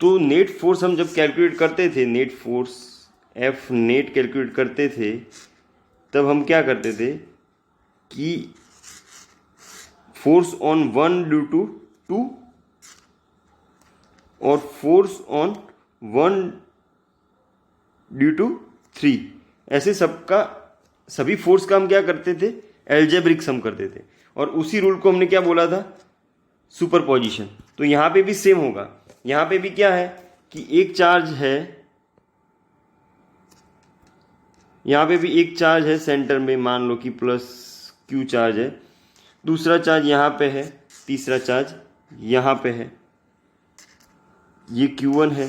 तो नेट फोर्स हम जब कैलकुलेट करते थे, net force F net calculate करते थे, तब हम क्या करते थे कि फोर्स ऑन 1 ड्यू टू 2 और फोर्स ऑन 1 ड्यू टू 3, ऐसे सभी फोर्स का हम क्या करते थे, एल्जेब्रिक सम करते थे। और उसी रूल को हमने क्या बोला था, सुपरपोजिशन। तो यहाँ पे भी सेम होगा। यहाँ पे भी क्या है कि एक चार्ज है, यहाँ पे भी एक चार्ज है सेंटर में, मान लो कि प्लस Q चार्ज है, दूसरा चार्ज यहाँ पे है, तीसरा चार्ज यहाँ पे है, ये Q1 है,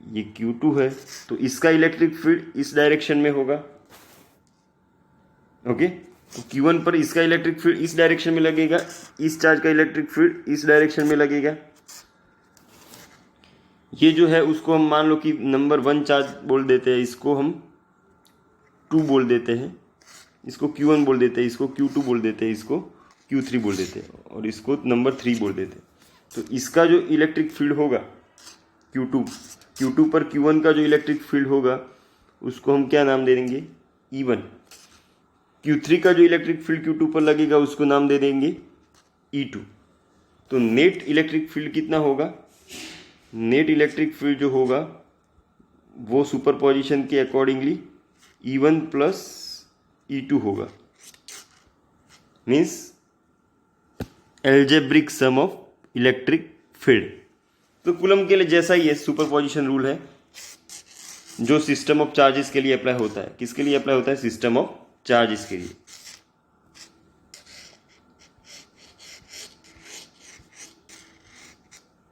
ये Q2 है। तो इसका इलेक्ट्रिक फील्ड इस डायरेक्शन में होगा। ओके, तो Q1 पर इसका इलेक्ट्रिक फील्ड इस डायरेक्शन में लगेगा, इस चार्ज का इलेक्ट्रिक फील्ड इस डायरेक्शन में लगेगा। ये जो है उसको हम मान लो कि नंबर 1 चार्ज बोल देते हैं, इसको हम 2 बोल देते हैं, इसको Q1 बोल देते हैं, इसको Q2 बोल देते हैं, इसको Q3 बोल देते हैं, और इसको नंबर 3 बोल देते हैं। तो इसका जो इलेक्ट्रिक फील्ड होगा Q2 पर Q1 का जो इलेक्ट्रिक फील्ड होगा उसको हम क्या नाम दे देंगे, E1। Q3 का जो इलेक्ट्रिक फील्ड Q2 पर लगेगा उसको नाम दे देंगे E2। तो नेट इलेक्ट्रिक फील्ड कितना होगा, नेट इलेक्ट्रिक फील्ड जो होगा वो सुपरपोजिशन के अकॉर्डिंगली E1 प्लस E2 होगा। Means algebraic sum of electric field. तो कूलम के लिए जैसा ही है, सुपरपोजिशन रूल है जो सिस्टम ऑफ चार्जेस के लिए अप्लाई होता है। किसके लिए अप्लाई होता है? सिस्टम ऑफ चार्जेस के लिए।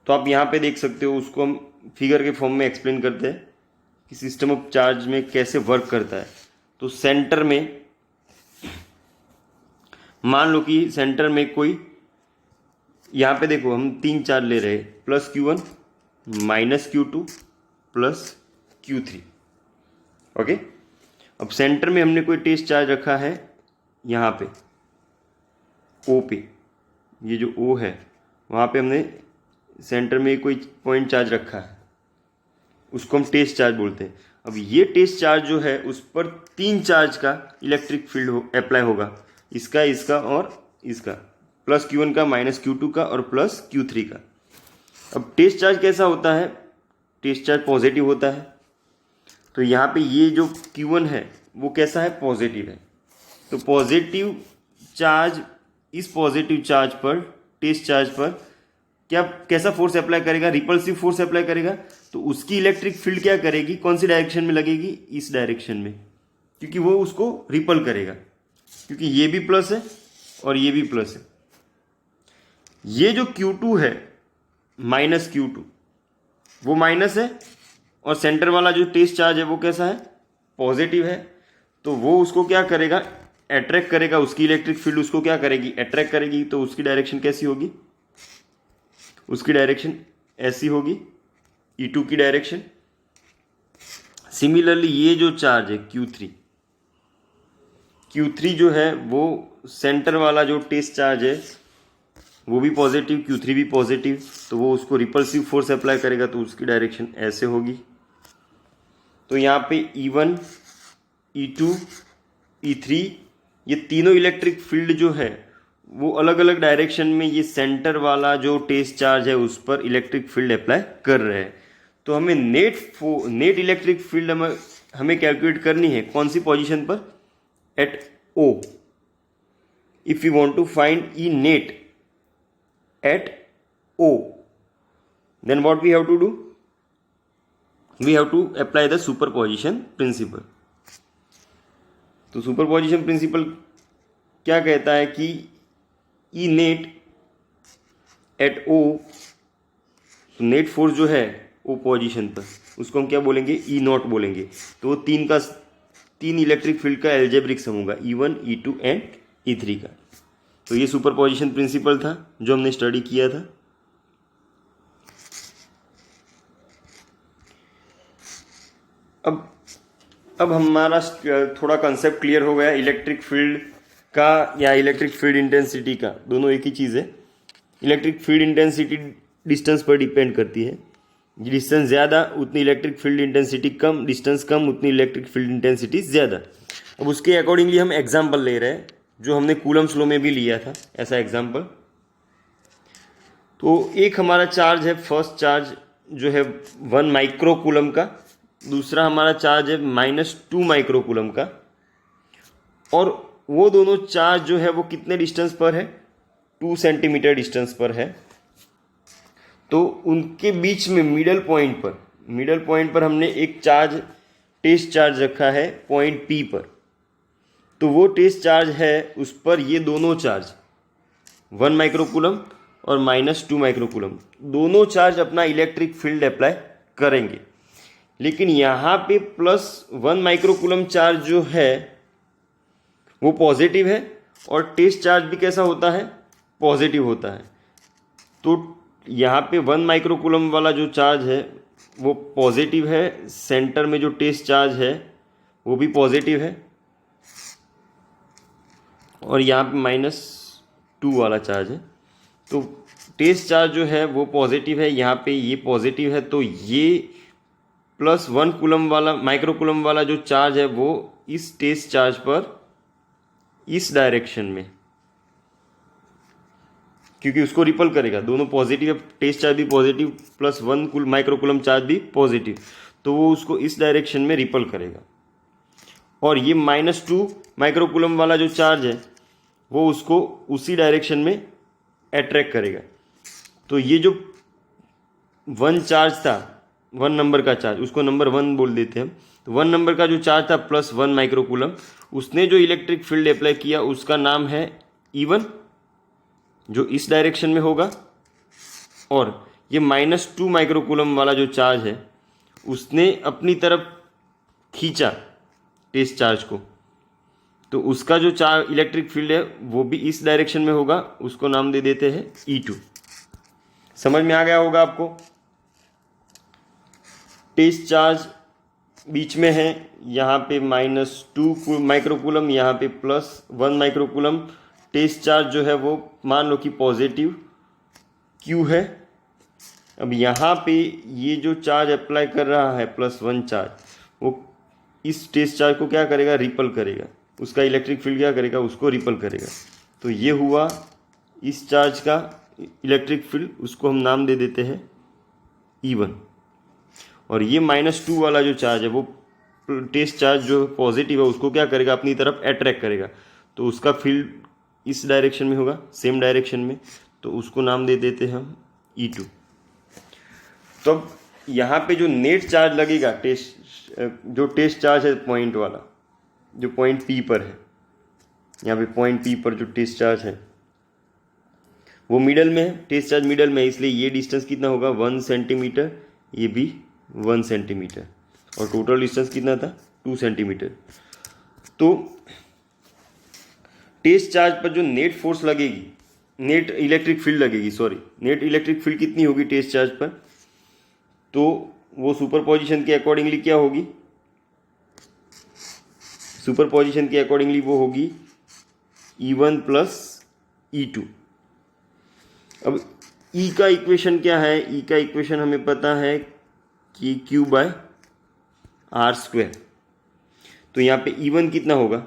तो आप यहां पे देख सकते हो, उसको हम फिगर के फॉर्म में एक्सप्लेन करते हैं कि सिस्टम ऑफ चार्ज में कैसे वर्क करता है। तो सेंटर में मान लो कि सेंटर में कोई, यहां पे देखो हम 3 चार्ज ले रहे हैं, plus Q1 minus Q2 plus Q3। Okay, अब सेंटर में हमने कोई टेस्ट चार्ज रखा है यहाँ पे O पे, ये जो O है वहाँ पे हमने सेंटर में कोई पॉइंट चार्ज रखा है, उसको हम टेस्ट चार्ज बोलते हैं। अब ये टेस्ट चार्ज जो है उस पर 3 चार्ज का इलेक्ट्रिक फील्ड अप्लाई होगा, इसका, इसका और इसका, प्लस Q1 का, माइनस Q2 का और प्लस Q3 का। अब टेस्ट चार्ज कैसा होता है? टेस्ट चार्ज पॉजिटिव होता है। तो यहाँ पे ये जो Q1 है वो कैसा है? पॉजिटिव है। तो पॉजिटिव चार्ज, इस पॉजिटिव चार्ज पर, टेस्ट चार्ज पर क्या, कैसा फोर्स अप्लाई करेगा? रिपल्सिव फोर्स अप्लाई करेगा। तो उसकी इलेक्ट्रिक फील्ड क्या करेगी? कौन सी डायरेक्शन में लगेगी? इस डायरेक्शन में, क्योंकि वो उसको रिपल करेगा, क्योंकि ये भी प्लस है और ये भी प्लस है। ये जो Q2 है माइनस Q2 वो माइनस है, और सेंटर वाला जो टेस्ट चार्ज है वो कैसा है? पॉजिटिव है। तो वो उसको क्या करेगा? अट्रैक्ट करेगा। उसकी इलेक्ट्रिक फील्ड उसको क्या करेगी? अट्रैक्ट करेगी। तो उसकी डायरेक्शन कैसी होगी? उसकी डायरेक्शन ऐसी होगी, E2 की डायरेक्शन। सिमिलरली ये जो चार्ज है Q3 जो है वो सेंटर वाला जो टेस्ट चार्ज है वो भी पॉजिटिव, Q3 भी पॉजिटिव, तो वो उसको रिपल्सिव फोर्स अप्लाई करेगा, तो उसकी डायरेक्शन ऐसे होगी। तो यहाँ पे E1, E2, E3 ये तीनों इलेक्ट्रिक फील्ड जो है वो अलग अलग डायरेक्शन में ये सेंटर वाला जो टेस्ट चार्ज है उस पर इलेक्ट्रिक फील्ड अप्लाई कर रहे हैं। तो हमें नेट इलेक्ट्रिक फील्ड हमें कैलकुलेट करनी है कौन सी पोजीशन पर? At O। If you want to find E net at O, then what we have to do? We have to apply the superposition principle. तो सुपरपोजिशन प्रिंसिपल क्या कहता है कि E नेट एट O, तो net force जो है O position पर उसको हम क्या बोलेंगे? E नॉट बोलेंगे। तो वो तीन इलेक्ट्रिक फील्ड का एल्जेब्रिक सम होगा, E1, E2 एंड E3 का। तो ये सुपरपोजिशन प्रिंसिपल था जो हमने स्टडी किया था। अब हमारा थोड़ा कंसेप्ट क्लियर हो गया इलेक्ट्रिक फील्ड का या इलेक्ट्रिक फील्ड इंटेंसिटी का। दोनों एक ही चीज़ है। इलेक्ट्रिक फील्ड इंटेंसिटी डिस्टेंस पर डिपेंड करती है। डिस्टेंस ज़्यादा उतनी इलेक्ट्रिक फील्ड इंटेंसिटी कम, डिस्टेंस कम उतनी इलेक्ट्रिक फील्ड इंटेंसिटी ज़्यादा। अब उसके अकॉर्डिंगली हम एग्जाम्पल ले रहे हैं जो हमने कूलम्स लॉ में भी लिया था, ऐसा एग्जाम्पल। तो एक हमारा चार्ज है, फर्स्ट चार्ज जो है 1 माइक्रो कूलम का, दूसरा हमारा चार्ज है -2 माइक्रो कूलम का, और वो दोनों चार्ज जो है वो कितने डिस्टेंस पर है? 2 सेंटीमीटर डिस्टेंस पर है। तो उनके बीच में मिडल पॉइंट पर हमने एक चार्ज, टेस्ट चार्ज रखा है पॉइंट P पर। तो वो टेस्ट चार्ज है उस पर ये दोनों चार्ज 1 माइक्रोकूलम और -2 माइक्रोकूलम दोनों चार्ज अपना इलेक्ट्रिक फील्ड अप्लाई करेंगे। लेकिन यहाँ पे +1 माइक्रोकूलम चार्ज जो है वो पॉजिटिव है और टेस्ट चार्ज भी कैसा होता है? पॉजिटिव होता है। तो यहाँ पे 1 माइक्रोकूलम वाला जो चार्ज है वो पॉजिटिव है, सेंटर में जो टेस्ट चार्ज है वो भी पॉजिटिव है, और यहाँ पे -2 वाला चार्ज है। तो टेस्ट चार्ज जो है वो पॉजिटिव है, यहाँ पे ये पॉजिटिव है। तो ये +1 कूलम वाला, माइक्रोकूलम वाला जो चार्ज है वो इस टेस्ट चार्ज पर इस डायरेक्शन में, क्योंकि उसको रिपल करेगा, दोनों पॉजिटिव है, टेस्ट चार्ज भी पॉजिटिव +1 माइक्रोकूलम चार्ज भी पॉजिटिव, तो वो उसको इस डायरेक्शन में रिपल करेगा। और ये -2 माइक्रोकूलम वाला जो चार्ज है वो उसको उसी डायरेक्शन में अट्रैक्ट करेगा। तो ये जो 1 चार्ज था, 1 नंबर का चार्ज, उसको नंबर 1 बोल देते हैं हम। तो 1 नंबर का जो चार्ज था +1 माइक्रोकूलम, उसने जो इलेक्ट्रिक फील्ड अप्लाई किया उसका नाम है E1, जो इस डायरेक्शन में होगा। और ये -2 माइक्रोकूलम वाला जो चार्ज है उसने अपनी तरफ खींचा टेस्ट चार्ज को, तो उसका जो चार्ज इलेक्ट्रिक फील्ड है वो भी इस डायरेक्शन में होगा, उसको नाम दे देते हैं E2। समझ में आ गया होगा आपको। टेस्ट चार्ज बीच में है, यहाँ पे -2 माइक्रोकूलम, यहाँ पे +1 माइक्रोकूलम। टेस्ट चार्ज जो है वो मान लो कि पॉजिटिव Q है। अब यहाँ पे ये जो चार्ज अप्लाई कर रहा है +1 चार्ज, वो इस टेस्ट चार्ज को क्या करेगा, रिपल करेगा। उसका इलेक्ट्रिक फील्ड क्या करेगा, उसको रिपल करेगा। तो ये हुआ इस चार्ज का इलेक्ट्रिक फील्ड, उसको हम नाम दे देते हैं E1। और ये -2 वाला जो चार्ज है वो टेस्ट चार्ज जो पॉजिटिव है उसको क्या करेगा, अपनी तरफ अट्रैक्ट करेगा। तो उसका फील्ड इस डायरेक्शन में होगा, सेम डायरेक्शन में, तो उसको नाम दे देते हैं हम E2। तो अब यहाँ पे जो नेट चार्ज लगेगा, जो टेस्ट चार्ज है पॉइंट वाला, जो पॉइंट P पर है, यहाँ पे पॉइंट P पर जो टेस्ट चार्ज है वो मिडल में है, टेस्ट चार्ज मिडल में है, इसलिए ये डिस्टेंस कितना होगा 1 सेंटीमीटर, ये भी 1 सेंटीमीटर, और टोटल डिस्टेंस कितना था 2 सेंटीमीटर। तो टेस्ट चार्ज पर जो नेट फोर्स लगेगी, नेट इलेक्ट्रिक फील्ड लगेगी, नेट इलेक्ट्रिक फील्ड कितनी होगी टेस्ट चार्ज पर, तो वो सुपरपोजिशन के अकॉर्डिंगली क्या होगी, सुपरपोजिशन के अकॉर्डिंगली वो होगी E1 + E2। अब E का इक्वेशन क्या है, E का इक्वेशन हमें पता है कि Q/r²। तो यहाँ पे E1 कितना होगा,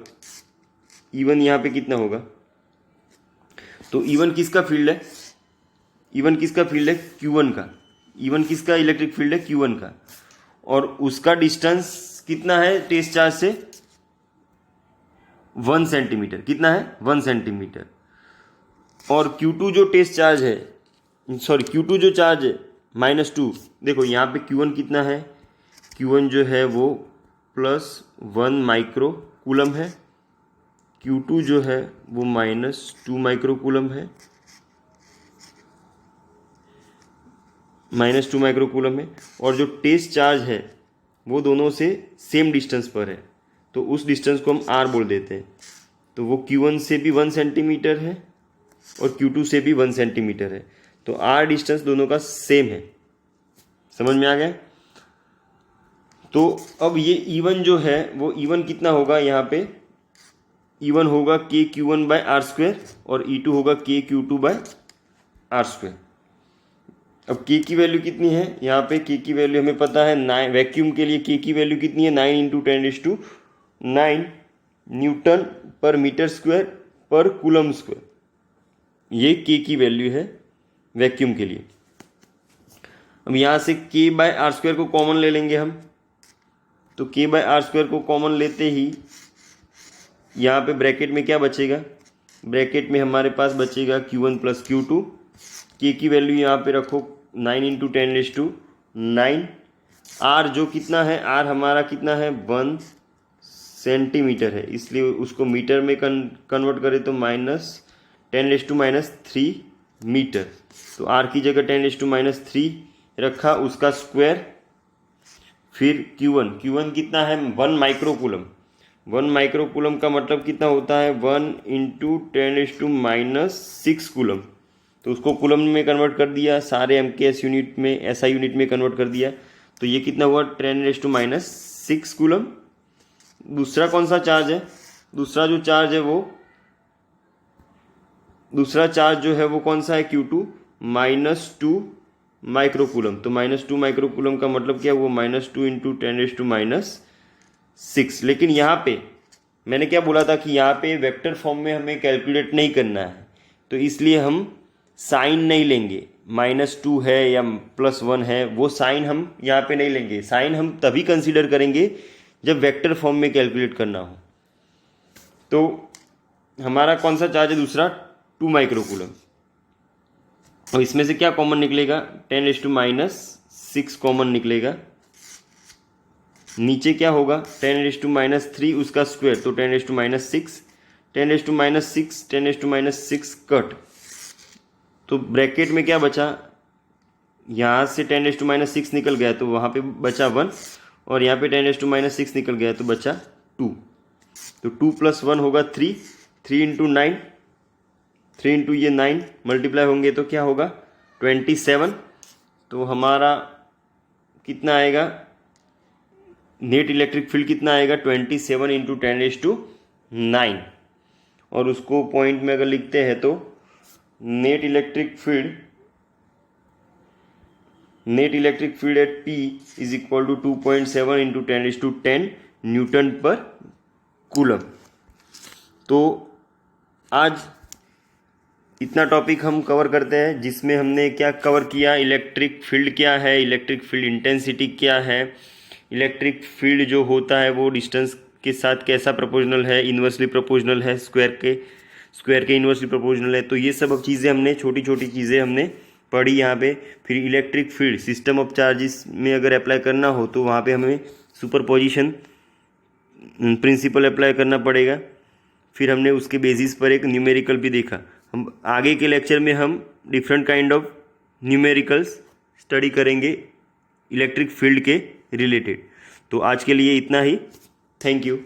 E1 यहाँ पे कितना होगा, तो E1 किसका फील्ड है, E1 किसका फील्ड है, Q1 का। E1 किसका इलेक्ट्रिक फील्ड है, Q1 का। और उसका डिस्टेंस कितना है टेस्ट चार्ज से, 1 सेंटीमीटर। कितना है, 1 सेंटीमीटर। और Q2 जो टेस्ट चार्ज है, Q2 जो चार्ज है -2, देखो यहाँ पे Q1 कितना है, Q1 जो है वो +1 माइक्रोकूलम है, Q2 जो है वो -2 माइक्रोकूलम है, -2 माइक्रोकूलम है। और जो टेस्ट चार्ज है वो दोनों से सेम डिस्टेंस पर है, तो उस डिस्टेंस को हम R बोल देते हैं। तो वो Q1 से भी 1 सेंटीमीटर है और Q2 से भी 1 सेंटीमीटर है, तो R डिस्टेंस दोनों का सेम है। समझ में आ गया। तो अब ये E1 जो है वो E1 कितना होगा, यहाँ पे E1 होगा KQ1/r² और E2 होगा KQ2/r²। अब K की वैल्यू कितनी है, यहाँ पे K की वैल्यू हमें पता है 9, वैक्यूम के लिए K की वैल्यू कितनी है, 9 × 10⁹ न्यूटन पर मीटर स्क्वायर पर कूलम स्क्वायर। ये K की वैल्यू है वैक्यूम के लिए। अब यहाँ से K/r² को कॉमन ले लेंगे हम, तो K/r² को कॉमन लेते ही यहाँ पे ब्रैकेट में क्या बचेगा, ब्रैकेट में हमारे पास बचेगा Q1 + Q2। K की वैल्यू यहाँ पे रखो 9 × 10⁹ R जो कितना है, R हमारा कितना है 1 सेंटीमीटर है, इसलिए उसको मीटर में कन्वर्ट करें तो -10⁻³ मीटर। तो R की जगह 10⁻³ रखा, उसका स्क्वायर। फिर Q1 कितना है 1 माइक्रोकूलम। 1 माइक्रोकूलम का मतलब कितना होता है 1 × 10⁻6 कूलम। तो उसको कूलम में कन्वर्ट कर दिया, सारे MKS यूनिट में SI यूनिट में कन्वर्ट कर दिया, तो ये कितना हुआ 10⁻6 कूलम। दूसरा कौन सा चार्ज है, दूसरा चार्ज जो है वो कौन सा है Q2 -2 माइक्रोकूलम। तो -2 माइक्रोकूलम का मतलब क्या है, वो -2 × 10⁻6। लेकिन यहाँ पे मैंने क्या बोला था कि यहाँ पे वेक्टर फॉर्म में हमें कैलकुलेट नहीं करना है, तो इसलिए हम साइन नहीं लेंगे। -2 है या +1 है, वो साइन हम यहाँ पे नहीं लेंगे। साइन हम तभी कंसीडर करेंगे जब वेक्टर फॉर्म में कैलकुलेट करना हो। तो हमारा कौन सा चार्ज है दूसरा, 2 माइक्रोकूलम। और इसमें से क्या कॉमन निकलेगा, 10⁻⁻6 कॉमन निकलेगा। नीचे क्या होगा, 10⁻³ उसका स्क्वायर, तो 10⁻6, 10⁻6, 10⁻6 कट, तो ब्रैकेट में क्या बचा, यहाँ से 10⁻6 निकल गया तो वहाँ पे बचा 1, और यहाँ पे 10⁻6 निकल गया तो बचा 2। तो 2 + 1 होगा 3, 3 × 9, 3 × ये 9 मल्टीप्लाई होंगे तो क्या होगा 27। तो हमारा कितना आएगा, नेट इलेक्ट्रिक फील्ड कितना आएगा, 27 × 10⁹। और उसको पॉइंट में अगर लिखते हैं तो net electric field at P is equal to 2.7 × 10⁻10 newton पर कूलम। तो आज इतना टॉपिक हम कवर करते हैं, जिसमें हमने क्या कवर किया, इलेक्ट्रिक फील्ड क्या है, इलेक्ट्रिक फील्ड इंटेंसिटी क्या है, इलेक्ट्रिक फील्ड जो होता है वो डिस्टेंस के साथ कैसा प्रोपोर्शनल है, इन्वर्सली प्रोपोर्शनल है, स्क्वायर के इन्वर्सली प्रोपोर्शनल है। तो ये सब चीज़ें हमने, छोटी छोटी चीज़ें हमने पढ़ी यहाँ पे। फिर electric field system of charges में अगर अप्लाई करना हो तो वहाँ पे हमें सुपरपोजिशन प्रिंसिपल अप्लाई करना पड़ेगा। फिर हमने उसके बेसिस पर एक न्यूमेरिकल भी देखा। हम आगे के लेक्चर में हम different kind of numericals study करेंगे इलेक्ट्रिक फील्ड के रिलेटेड। तो आज के लिए इतना ही, थैंक यू।